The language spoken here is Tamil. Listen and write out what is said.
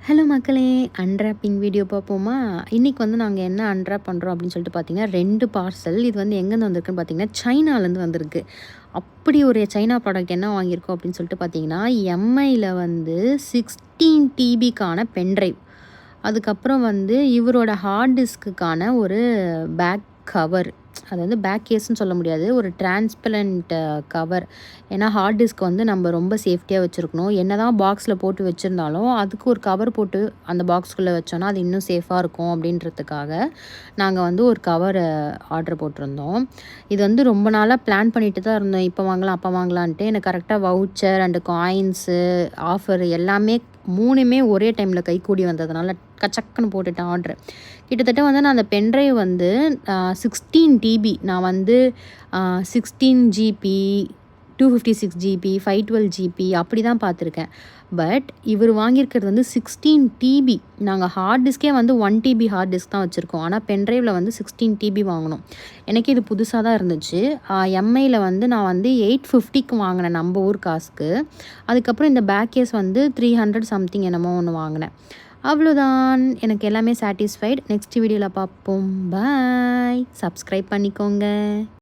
ஹலோ மக்களே, அன்ராப்பிங் வீடியோ பார்ப்போமா? இன்றைக்கி வந்து நாங்கள் என்ன அன்ராப் பண்ணுறோம் அப்படின்னு சொல்லிட்டு பார்த்தீங்கன்னா, 2 பார்சல். இது வந்து எங்கேருந்து வந்திருக்குன்னு பார்த்தீங்கன்னா, சைனாலேருந்து வந்திருக்கு. அப்படி ஒரு சைனா ப்ராடக்ட் என்ன வாங்கியிருக்கோம் அப்படின்னு சொல்லிட்டு பார்த்தீங்கன்னா, எம்ஐயில் வந்து 16 டிபிக்கான பென்ட்ரைவ். அதுக்கப்புறம் வந்து இவரோட ஹார்ட் டிஸ்க்குக்கான ஒரு பேக் கவர். அது வந்து பேக் கேஸ்ன்னு சொல்ல முடியாது. ஒரு டிரான்ஸ்பரண்ட் கவர். ஏன்னா ஹார்ட் டிஸ்க் வந்து நம்ம ரொம்ப சேஃப்டியாக வச்சுருக்கணும். என்னதான் பாக்ஸில் போட்டு வச்சுருந்தாலும் அதுக்கு ஒரு கவர் போட்டு அந்த பாக்ஸ்குள்ளே வச்சோன்னா அது இன்னும் சேஃபாக இருக்கும் அப்படின்றதுக்காக நாங்கள் வந்து ஒரு கவர் ஆர்டர் போட்டிருந்தோம். இது வந்து ரொம்ப நாளாக பிளான் பண்ணிட்டு தான் இருந்தோம். இப்போ வாங்கலாம் அப்போ வாங்கலான்ட்டு. எனக்கு கரெக்டாக வவுச்சர் அண்டு காயின்ஸு ஆஃபர் எல்லாமே 3மே ஒரே டைமில் கைக்கூடி வந்ததுனால கச்சக்குன்னு போட்டுட்டேன் ஆர்டரு. கிட்டத்தட்ட வந்து நான் அந்த பென்ட்ரைவ் வந்து 16 டிபி நான் வந்து 16 ஜிபி 256 ஜிபி 512 ஜிபி அப்படி தான் பார்த்துருக்கேன். பட் இவர் வாங்கியிருக்கிறது வந்து 16 டிபி. நாங்கள் ஹார்ட் டிஸ்கே வந்து 1 டிபி ஹார்ட் டிஸ்க் தான் வச்சுருக்கோம். ஆனால் பென்ட்ரைவில் வந்து 16 டிபி வாங்கினோம். எனக்கு இது புதுசாக தான் இருந்துச்சு. எம்ஐயில் வந்து நான் வந்து 850க்கு வாங்கினேன் நம்ம ஊர் காசுக்கு. அதுக்கப்புறம் இந்த பேக் கேஸ் வந்து 300 சம்திங் என்னமோ ஒன்று வாங்கினேன். அவ்வளோதான், எனக்கு எல்லாமே சாட்டிஸ்ஃபைட். நெக்ஸ்ட் வீடியோவில் பார்ப்போம். பாய். சப்ஸ்கிரைப் பண்ணிக்கோங்க.